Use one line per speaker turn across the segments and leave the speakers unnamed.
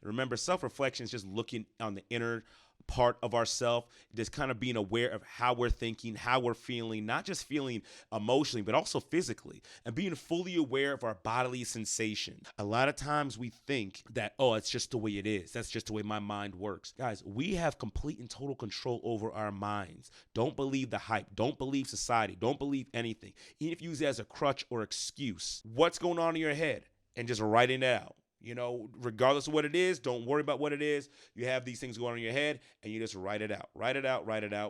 Remember, self-reflection is just looking on the inner part of ourself, just kind of being aware of how we're thinking, how we're feeling, not just feeling emotionally, but also physically, and being fully aware of our bodily sensations. A lot of times we think that, oh, it's just the way it is. That's just the way my mind works. Guys, we have complete and total control over our minds. Don't believe the hype. Don't believe society. Don't believe anything. Even if you use it as a crutch or excuse, what's going on in your head? And just writing it out. Regardless of what it is, don't worry about what it is. You have these things going on in your head, and you just write it out. Write it out,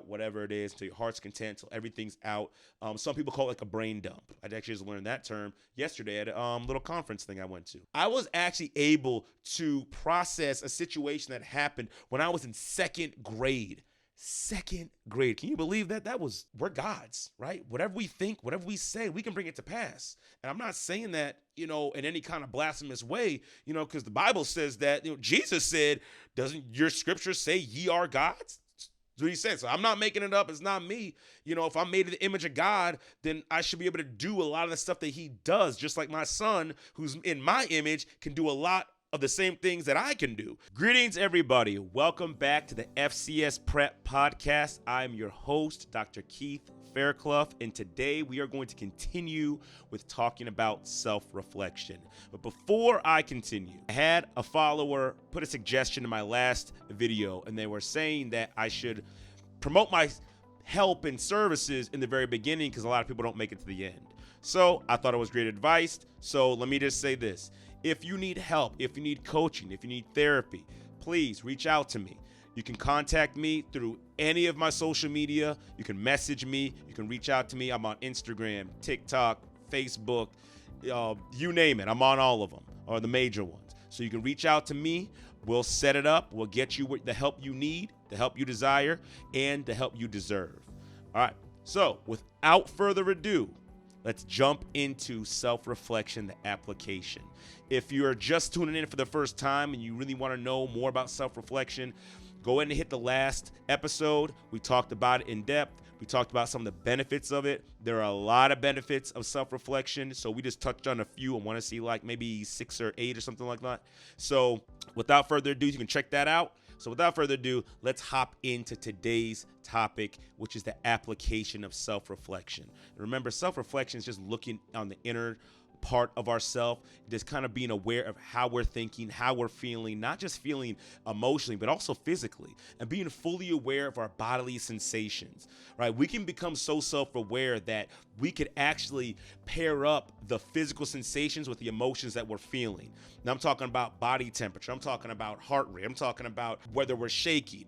whatever it is, until your heart's content, until everything's out. Some people call it like a brain dump. I actually just learned that term yesterday at a little conference thing I went to. I was actually able to process a situation that happened when I was in second grade. Second grade. Can you believe that? We're gods, right? Whatever we think, whatever we say, we can bring it to pass. And I'm not saying that, in any kind of blasphemous way, because the Bible says that, Jesus said, doesn't your scripture say ye are gods? That's what he said. So I'm not making it up. It's not me. If I'm made in the image of God, then I should be able to do a lot of the stuff that he does, just like my son, who's in my image, can do a lot of the same things that I can do. Greetings, everybody. Welcome back to the FCS Prep Podcast. I'm your host, Dr. Keith Fairclough, and today we are going to continue with talking about self-reflection. But before I continue, I had a follower put a suggestion in my last video, and they were saying that I should promote my help and services in the very beginning because a lot of people don't make it to the end. So I thought it was great advice. So let me just say this. If you need help, if you need coaching, if you need therapy, please reach out to me. You can contact me through any of my social media. You can message me. You can reach out to me. I'm on Instagram, TikTok, Facebook, you name it. I'm on all of them, or the major ones. So you can reach out to me. We'll set it up. We'll get you the help you need, the help you desire, and the help you deserve. All right. So without further ado, let's jump into self-reflection, the application. If you're just tuning in for the first time and you really want to know more about self-reflection, go ahead and hit the last episode. We talked about it in depth. We talked about some of the benefits of it. There are a lot of benefits of self-reflection, so we just touched on a few. I want to see like maybe 6 or 8 or something like that. So without further ado, you can check that out. So without further ado, let's hop into today's topic, which is the application of self-reflection. Remember, self-reflection is just looking on the inner part of ourselves, just kind of being aware of how we're thinking, how we're feeling, not just feeling emotionally, but also physically, and being fully aware of our bodily sensations, right? We can become so self-aware that we could actually pair up the physical sensations with the emotions that we're feeling. Now, I'm talking about body temperature. I'm talking about heart rate. I'm talking about whether we're shaking,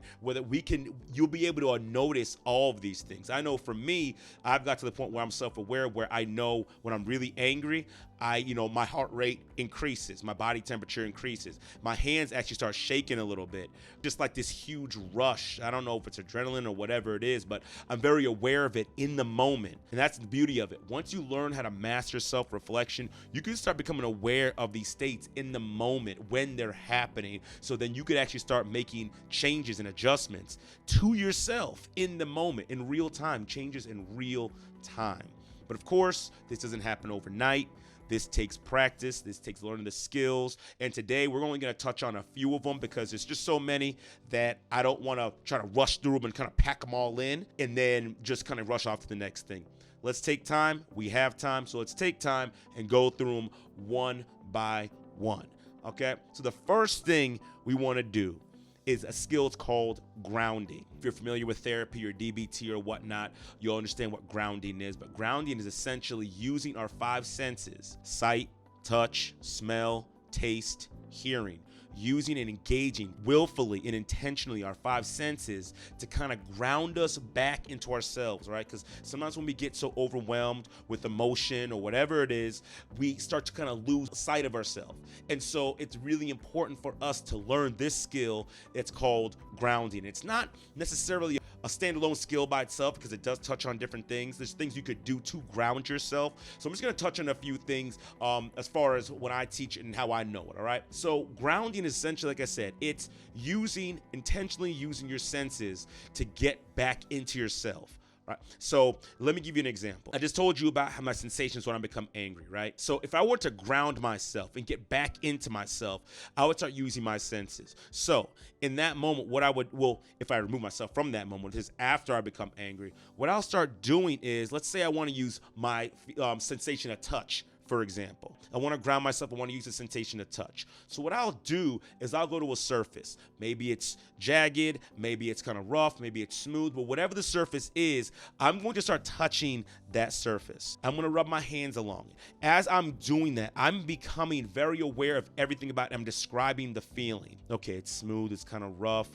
you'll be able to notice all of these things. I know for me, I've got to the point where I'm self-aware, where I know when I'm really angry, my heart rate increases, my body temperature increases, my hands actually start shaking a little bit, just like this huge rush. I don't know if it's adrenaline or whatever it is, but I'm very aware of it in the moment. And that's the beauty of it. Once you learn how to master self-reflection, you can start becoming aware of these states in the moment when they're happening. So then you could actually start making changes and adjustments to yourself in the moment, in real time, changes in real time. But of course, this doesn't happen overnight. This takes practice. This takes learning the skills. And today we're only going to touch on a few of them because there's just so many that I don't want to try to rush through them and kind of pack them all in and then just kind of rush off to the next thing. Let's take time. We have time. So let's take time and go through them one by one. Okay. So the first thing we want to do is a skill called grounding. If you're familiar with therapy or DBT or whatnot, you'll understand what grounding is. But grounding is essentially using our 5 senses: sight, touch, smell, taste, hearing. Using and engaging willfully and intentionally our 5 senses to kind of ground us back into ourselves, right? Because sometimes when we get so overwhelmed with emotion or whatever it is, we start to kind of lose sight of ourselves. And so it's really important for us to learn this skill. It's called grounding. It's not necessarily a standalone skill by itself because it does touch on different things. There's things you could do to ground yourself. So I'm just going to touch on a few things as far as when I teach it and how I know it, all right? So grounding is essentially, like I said, it's intentionally using your senses to get back into yourself. right? So let me give you an example. I just told you about how my sensations when I become angry, right? So if I were to ground myself and get back into myself, I would start using my senses. So in that moment, if I remove myself from that moment, this is after I become angry, what I'll start doing is, let's say I want to use my sensation of touch. For example, I want to ground myself. I want to use the sensation of touch. So what I'll do is I'll go to a surface. Maybe it's jagged, maybe it's kind of rough, maybe it's smooth, but whatever the surface is, I'm going to start touching that surface. I'm going to rub my hands along it. As I'm doing that, I'm becoming very aware of everything about it. I'm describing the feeling. Okay, it's smooth, it's kind of rough.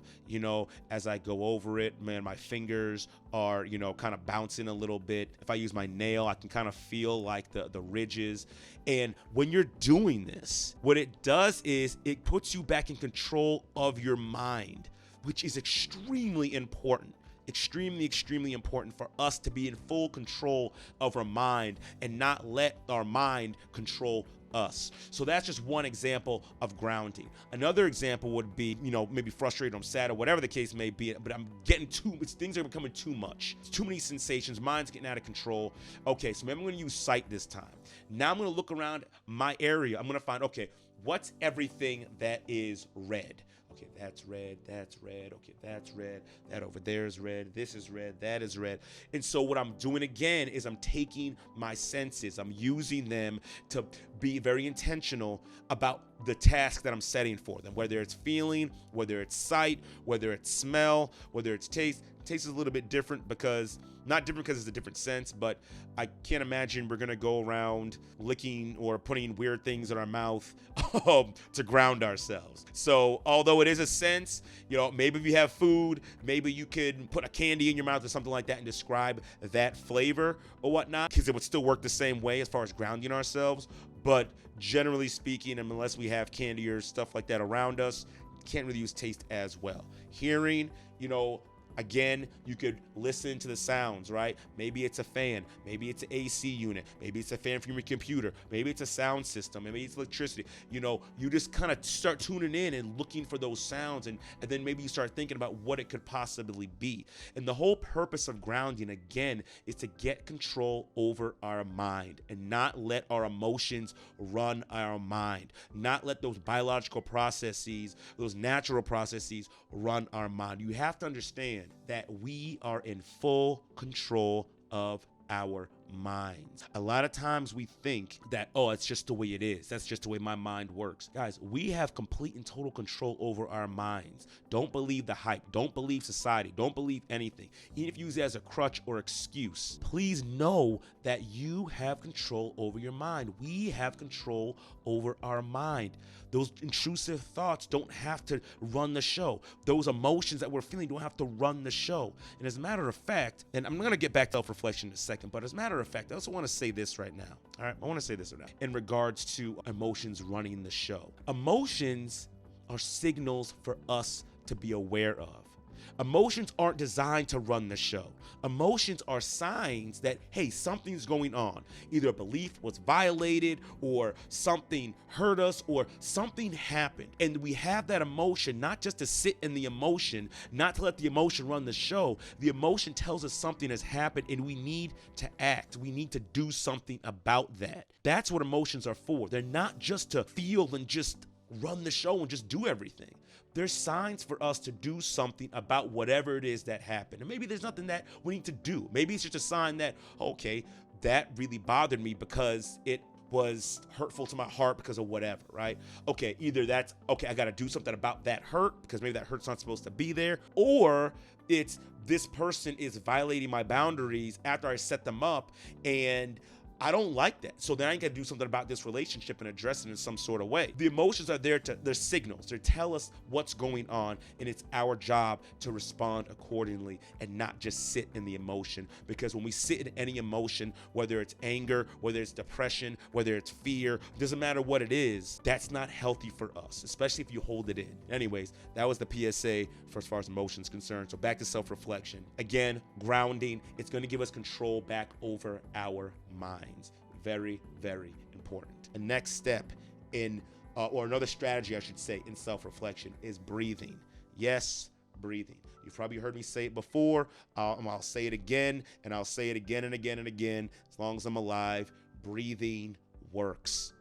As I go over it, man, my fingers are, kind of bouncing a little bit. If I use my nail, I can kind of feel like the ridges. And when you're doing this, what it does is it puts you back in control of your mind, which is extremely important. Extremely important for us to be in full control of our mind and not let our mind control us. So that's just one example of grounding. Another example would be, maybe frustrated, I'm sad, or whatever the case may be, but I'm getting things are becoming too much. It's too many sensations, mind's getting out of control. Okay, so maybe I'm going to use sight this time. Now I'm going to look around my area. I'm going to find, okay, what's everything that is red? Okay, that's red, that's red, okay, that's red, that over there is red, this is red, that is red. And so what I'm doing again is I'm taking my senses, I'm using them to be very intentional about the task that I'm setting for them, whether it's feeling, whether it's sight, whether it's smell, whether it's taste. Taste is a little bit different not different because it's a different sense, but I can't imagine we're going to go around licking or putting weird things in our mouth to ground ourselves. So although it is a sense, maybe if you have food, maybe you could put a candy in your mouth or something like that and describe that flavor or whatnot, because it would still work the same way as far as grounding ourselves. But generally speaking, unless we have candy or stuff like that around us, can't really use taste as well. Hearing, again, you could listen to the sounds, right? Maybe it's a fan, maybe it's an AC unit, maybe it's a fan from your computer, maybe it's a sound system, maybe it's electricity. You just kind of start tuning in and looking for those sounds, and then maybe you start thinking about what it could possibly be. And the whole purpose of grounding, again, is to get control over our mind and not let our emotions run our mind, not let those biological processes, those natural processes run our mind. You have to understand that we are in full control of our minds. A lot of times we think that, it's just the way it is. That's just the way my mind works. Guys, we have complete and total control over our minds. Don't believe the hype. Don't believe society. Don't believe anything. Even if you use it as a crutch or excuse, please know that you have control over your mind. We have control over our mind. Those intrusive thoughts don't have to run the show. Those emotions that we're feeling don't have to run the show. And as a matter of fact, and I'm going to get back to self-reflection in a second, but as a matter of fact, I also want to say this right now. All right, I want to say this right now in regards to emotions running the show. Emotions are signals for us to be aware of. Emotions aren't designed to run the show. Emotions are signs that, hey, something's going on. Either a belief was violated, or something hurt us, or something happened. And we have that emotion not just to sit in the emotion, not to let the emotion run the show. The emotion tells us something has happened and we need to act. We need to do something about that. That's what emotions are for. They're not just to feel and just run the show and just do everything. There's signs for us to do something about whatever it is that happened. And maybe there's nothing that we need to do. Maybe it's just a sign that, okay, that really bothered me because it was hurtful to my heart because of whatever, right? Okay, either that's, okay, I got to do something about that hurt because maybe that hurt's not supposed to be there, or it's this person is violating my boundaries after I set them up and I don't like that. So then I got to do something about this relationship and address it in some sort of way. The emotions are there they're signals. They tell us what's going on, and it's our job to respond accordingly and not just sit in the emotion. Because when we sit in any emotion, whether it's anger, whether it's depression, whether it's fear, doesn't matter what it is, that's not healthy for us, especially if you hold it in. Anyways, that was the PSA for as far as emotions concerned. So back to self-reflection. Again, grounding, it's going to give us control back over our minds. Very, very important. The next step in, or another strategy, I should say, in self-reflection is breathing. Yes, breathing. You've probably heard me say it before. I'll say it again, and I'll say it again and again and again. As long as I'm alive, breathing works.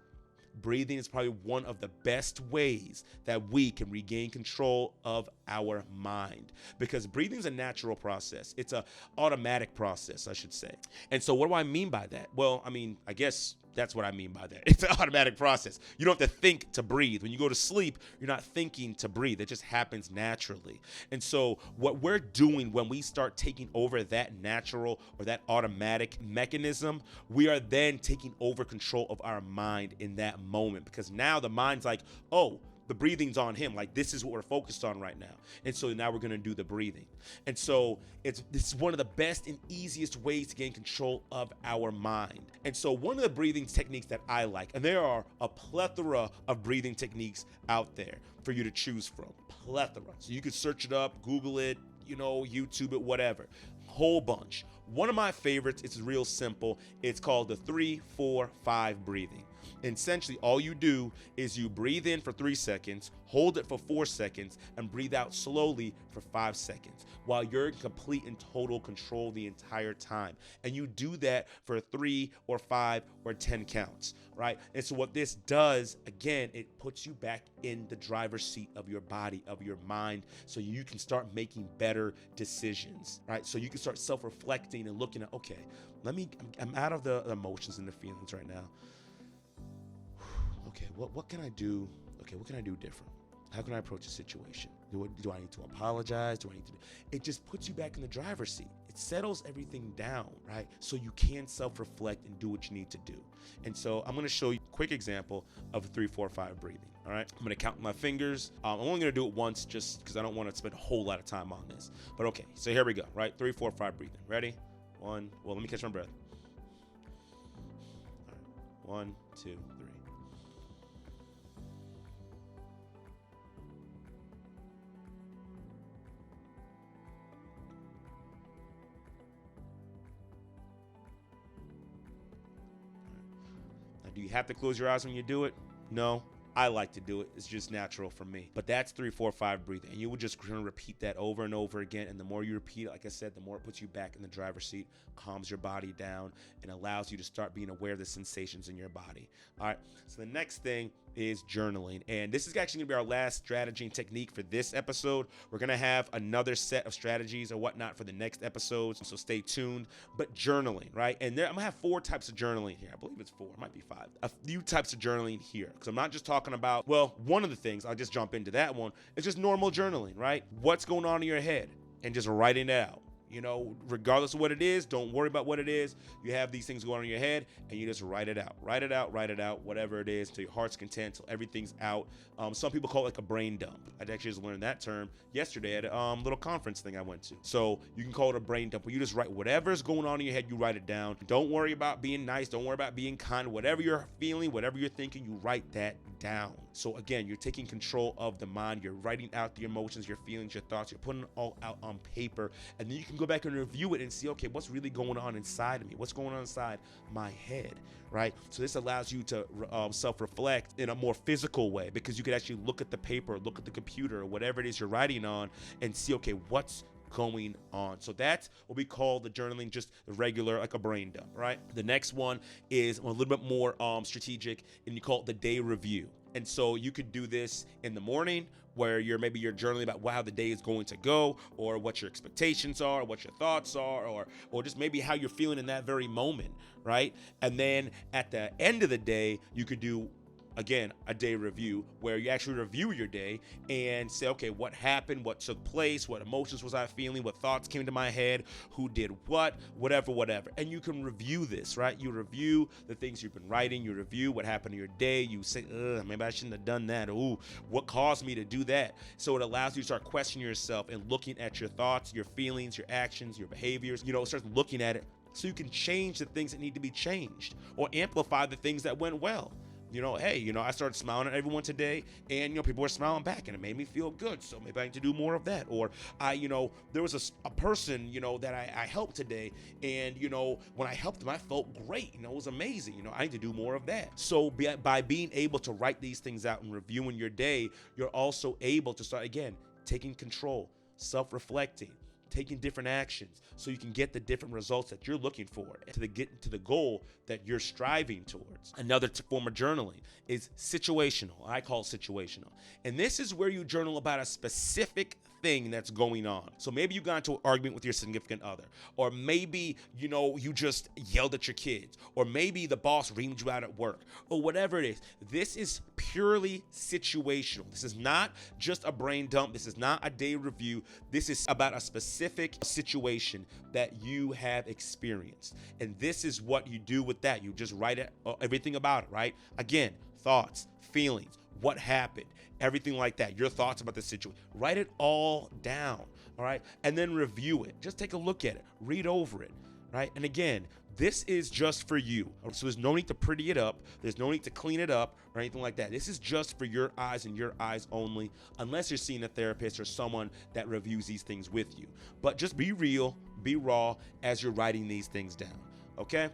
Breathing is probably one of the best ways that we can regain control of our mind, because breathing is a natural process. It's an automatic process, I should say. And so what do I mean by that? Well, I guess that's what I mean by that. It's an automatic process. You don't have to think to breathe. When you go to sleep, you're not thinking to breathe. It just happens naturally. And so what we're doing when we start taking over that natural or that automatic mechanism, we are then taking over control of our mind in that moment, because now the mind's like, oh, the breathing's on him. Like, this is what we're focused on right now. And so now we're going to do the breathing. And so this is one of the best and easiest ways to gain control of our mind. And so one of the breathing techniques that I like, and there are a plethora of breathing techniques out there for you to choose from. Plethora. So you could search it up, Google it, YouTube it, whatever. Whole bunch. One of my favorites, it's real simple. It's called the 3-4-5 breathing. And essentially, all you do is you breathe in for 3 seconds, hold it for 4 seconds, and breathe out slowly for 5 seconds while you're in complete and total control the entire time. And you do that for 3 or 5 or 10 counts, right? And so what this does, again, it puts you back in the driver's seat of your body, of your mind, so you can start making better decisions, right? So you can start self-reflecting and looking at, okay, I'm out of the emotions and the feelings right now. Okay, what can I do? Okay, what can I do different? How can I approach a situation? Do I need to apologize? It just puts you back in the driver's seat. It settles everything down, right? So you can self-reflect and do what you need to do. And so I'm going to show you a quick example of 3-4-5 breathing, all right? I'm going to count my fingers. I'm only going to do it once just because I don't want to spend a whole lot of time on this. But okay, so here we go, right? 3-4-5 breathing. Ready? Let me catch my breath. All right. 1, 2, 3. Do you have to close your eyes when you do it? No. I like to do it. It's just natural for me. But that's 3-4-5 breathing. And you would just kind of repeat that over and over again. And the more you repeat it, like I said, the more it puts you back in the driver's seat, calms your body down, and allows you to start being aware of the sensations in your body. All right. So the next thing is journaling. And this is actually going to be our last strategy and technique for this episode. We're going to have another set of strategies or whatnot for the next episodes. So stay tuned. But journaling, right? And I'm going to have 4 types of journaling here. I believe it's 4. It might be 5. A few types of journaling here. Because I'm not just talking about, well, one of the things, I'll just jump into that one. It's just normal journaling, right? What's going on in your head and just writing it out. Regardless of what it is, don't worry about what it is. You have these things going on in your head and you just write it out, whatever it is, till your heart's content, till everything's out. Some people call it like a brain dump. I actually just learned that term yesterday at a little conference thing I went to. So you can call it a brain dump, where you just write whatever's going on in your head, you write it down. Don't worry about being nice. Don't worry about being kind. Whatever you're feeling, whatever you're thinking, you write that down. So again, you're taking control of the mind. You're writing out the emotions, your feelings, your thoughts. You're putting it all out on paper. And then you can go back and review it and see, okay, what's really going on inside of me? What's going on inside my head, right? So this allows you to self-reflect in a more physical way, because you could actually look at the paper, look at the computer, or whatever it is you're writing on, and see, okay, what's going on. So that's what we call the journaling, just the regular, like a brain dump, right? The next one is a little bit more strategic, and you call it the day review. And so you could do this in the morning, where you're journaling about how the day is going to go, or what your expectations are, what your thoughts are, or just maybe how you're feeling in that very moment, right? And then at the end of the day, you could do, again, a day review, where you actually review your day and say, okay, what happened, what took place, what emotions was I feeling, what thoughts came to my head, who did what, whatever. And you can review this, right? You review the things you've been writing, you review what happened in your day, you say, maybe I shouldn't have done that. Ooh, what caused me to do that? So it allows you to start questioning yourself and looking at your thoughts, your feelings, your actions, your behaviors. Start looking at it so you can change the things that need to be changed, or amplify the things that went well. I started smiling at everyone today, and, people were smiling back, and it made me feel good. So maybe I need to do more of that. Or there was a person, that I helped today, and, when I helped them, I felt great. It was amazing. I need to do more of that. So by being able to write these things out and reviewing your day, you're also able to start, again, taking control, self-reflecting, taking different actions so you can get the different results that you're looking for and get to the goal that you're striving towards. Another form of journaling is situational. I call it situational. And this is where you journal about a specific thing that's going on. So maybe you got into an argument with your significant other, or maybe, you just yelled at your kids, or maybe the boss reamed you out at work, or whatever it is. This is purely situational. This is not just a brain dump. This is not a day review. This is about a specific situation that you have experienced. And this is what you do with that. You just write it, everything about it, right? Again, thoughts, feelings, what happened, everything like that, your thoughts about the situation. Write it all down, all right? And then review it. Just take a look at it, read over it, right? And again, this is just for you. So there's no need to pretty it up. There's no need to clean it up or anything like that. This is just for your eyes and your eyes only, unless you're seeing a therapist or someone that reviews these things with you. But just be real, be raw as you're writing these things down, okay?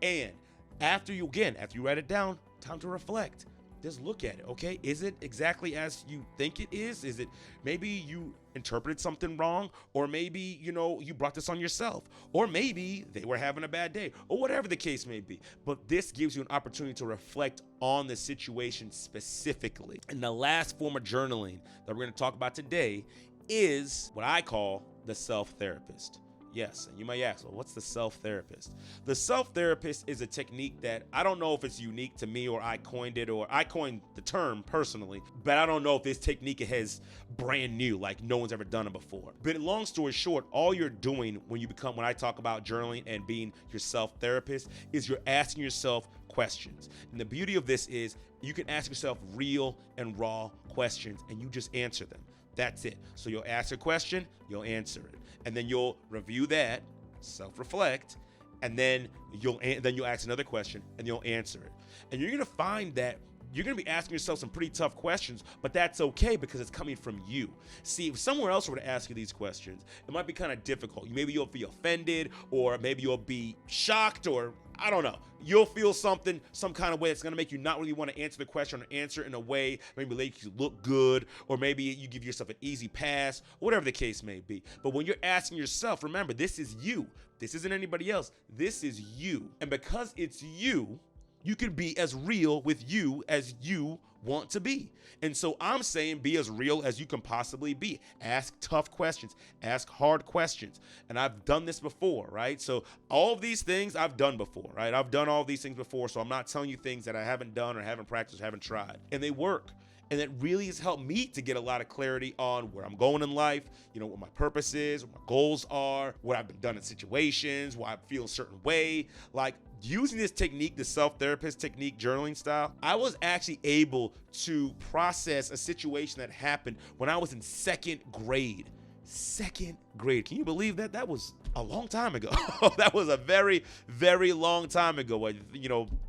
And after you write it down, time to reflect. Just look at it, okay? Is it exactly as you think it is? Is it maybe you interpreted something wrong? Or maybe, you brought this on yourself? Or maybe they were having a bad day? Or whatever the case may be. But this gives you an opportunity to reflect on the situation specifically. And the last form of journaling that we're going to talk about today is what I call the self-therapist. Yes, and you might ask, well, what's the self-therapist? The self-therapist is a technique that I don't know if it's unique to me or I coined it, or I coined the term personally, but I don't know if this technique is brand new, like no one's ever done it before. But long story short, all you're doing when I talk about journaling and being your self-therapist is you're asking yourself questions. And the beauty of this is you can ask yourself real and raw questions and you just answer them. That's it. So you'll ask a question, you'll answer it. And then you'll review that, self-reflect, and then you'll ask another question and you'll answer it. And you're going to find that you're going to be asking yourself some pretty tough questions, but that's okay because it's coming from you. See, if somewhere else were to ask you these questions, it might be kind of difficult. Maybe you'll be offended, or maybe you'll be shocked, or I don't know. You'll feel some kind of way that's going to make you not really want to answer the question or answer in a way maybe make you look good, or maybe you give yourself an easy pass, whatever the case may be. But when you're asking yourself, remember, this is you. This isn't anybody else. This is you. And because it's you, you can be as real with you as you want to be. And so I'm saying be as real as you can possibly be. Ask tough questions. Ask hard questions. And I've done this before, right? So all of these things I've done before, right? I've done all these things before. So I'm not telling you things that I haven't done or haven't practiced or haven't tried. And they work. And it really has helped me to get a lot of clarity on where I'm going in life, what my purpose is, what my goals are, what I've been done in situations, why I feel a certain way. Like using this technique, the self-therapist technique, journaling style, I was actually able to process a situation that happened when I was in second grade. Second grade. Can you believe that? That was a long time ago. That was a very, very long time ago.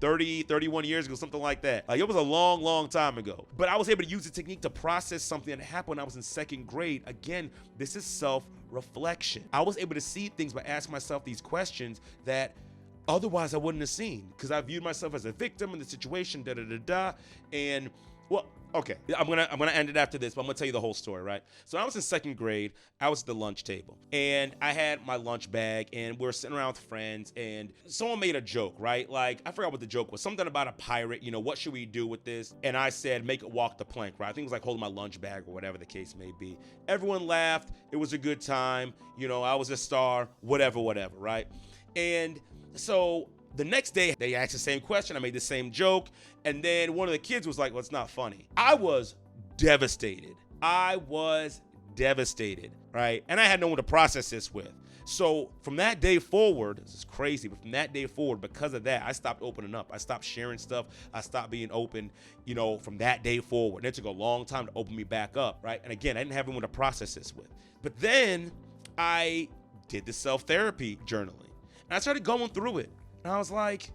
30, 31 years ago, something like that. Like it was a long, long time ago. But I was able to use the technique to process something that happened when I was in second grade. Again, this is self-reflection. I was able to see things by asking myself these questions that otherwise I wouldn't have seen, because I viewed myself as a victim in the situation, and well, okay, I'm gonna end it after this, but I'm gonna tell you the whole story, right? So I was in second grade, I was at the lunch table, and I had my lunch bag, and we were sitting around with friends, and someone made a joke, right? Like, I forgot what the joke was, something about a pirate, what should we do with this? And I said, make it walk the plank, right? I think it was like holding my lunch bag or whatever the case may be. Everyone laughed, it was a good time, I was a star, whatever, right? And so the next day, they asked the same question. I made the same joke. And then one of the kids was like, well, it's not funny. I was devastated, right? And I had no one to process this with. So from that day forward, this is crazy, but from that day forward, because of that, I stopped opening up. I stopped sharing stuff. I stopped being open, from that day forward. And it took a long time to open me back up, right? And again, I didn't have anyone to process this with. But then I did the self-therapy journaling. And I started going through it. And I was like,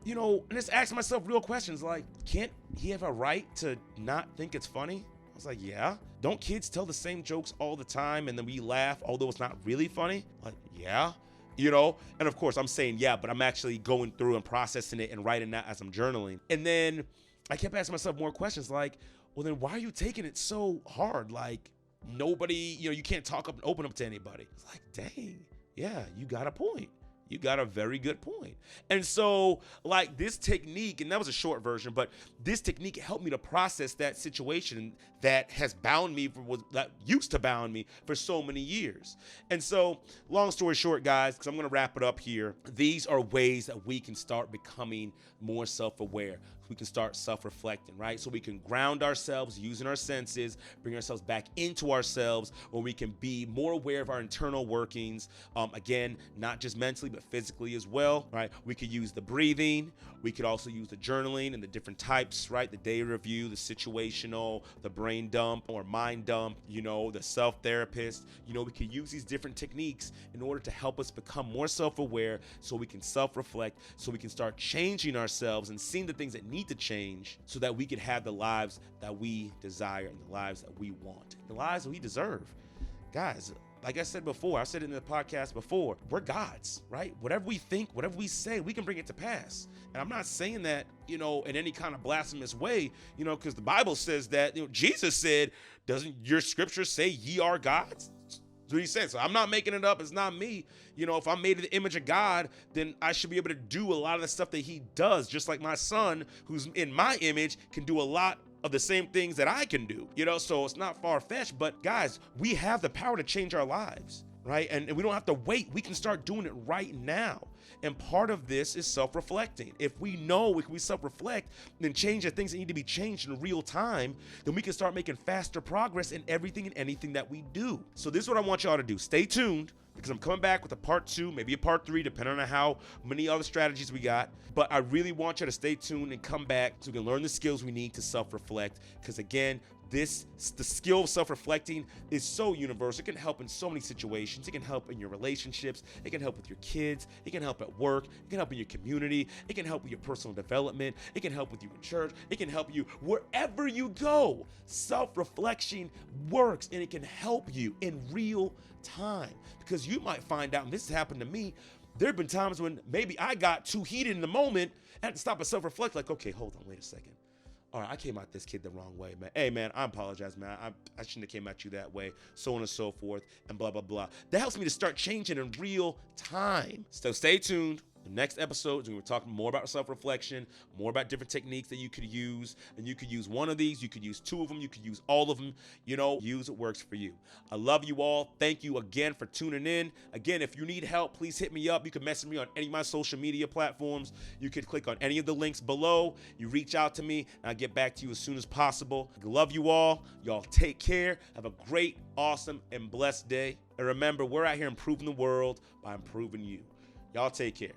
and just asking myself real questions like, can't he have a right to not think it's funny? I was like, yeah. Don't kids tell the same jokes all the time and then we laugh, although it's not really funny? Like, yeah. And of course I'm saying yeah, but I'm actually going through and processing it and writing that as I'm journaling. And then I kept asking myself more questions like, well, then why are you taking it so hard? Like, nobody, you can't talk up and open up to anybody. It's like, dang, yeah, you got a point. You got a very good point. And so, like, this technique, and that was a short version, but this technique helped me to process that situation that has bound me, that used to bound me for so many years. And so, long story short, guys, because I'm going to wrap it up here, these are ways that we can start becoming more self-aware. We can start self-reflecting, right? So we can ground ourselves using our senses, bring ourselves back into ourselves, where we can be more aware of our internal workings. Again, not just mentally, but physically as well, right? We could use the breathing. We could also use the journaling and the different types, right? The day review, the situational, the brain dump or mind dump, the self-therapist. We could use these different techniques in order to help us become more self-aware, so we can self-reflect, so we can start changing ourselves and seeing the things that need to change, so that we can have the lives that we desire and the lives that we want, the lives that we deserve. Guys, like I said before, I said it in the podcast before, we're gods, right? Whatever we think, whatever we say, we can bring it to pass. And I'm not saying that, in any kind of blasphemous way, because the Bible says that, Jesus said, doesn't your scripture say ye are gods? That's what he said. So I'm not making it up. It's not me. If I'm made in the image of God, then I should be able to do a lot of the stuff that he does, just like my son, who's in my image, can do a lot of the same things that I can do, so it's not far-fetched. But guys, we have the power to change our lives, right? And we don't have to wait. We can start doing it right now. And part of this is self-reflecting. If we self-reflect, then change the things that need to be changed in real time, then we can start making faster progress in everything and anything that we do. So this is what I want y'all to do. Stay tuned, because I'm coming back with a part 2, maybe a part 3, depending on how many other strategies we got. But I really want you to stay tuned and come back so we can learn the skills we need to self-reflect. Because again, the skill of self-reflecting is so universal. It can help in so many situations. It can help in your relationships. It can help with your kids. It can help at work. It can help in your community. It can help with your personal development. It can help with you in church. It can help you wherever you go. Self-reflection works, and it can help you in real time. Because you might find out, and this has happened to me, there have been times when maybe I got too heated in the moment and had to stop and self-reflect, like, okay, hold on, wait a second. All right, I came at this kid the wrong way, man. Hey, man, I apologize, man. I shouldn't have came at you that way, so on and so forth, and blah, blah, blah. That helps me to start changing in real time. So stay tuned. The next episode, we're going to be talking more about self-reflection, more about different techniques that you could use. And you could use one of these. You could use 2 of them. You could use all of them. Use what works for you. I love you all. Thank you again for tuning in. Again, if you need help, please hit me up. You can message me on any of my social media platforms. You could click on any of the links below. You reach out to me, and I'll get back to you as soon as possible. I love you all. Y'all take care. Have a great, awesome, and blessed day. And remember, we're out here improving the world by improving you. Y'all take care.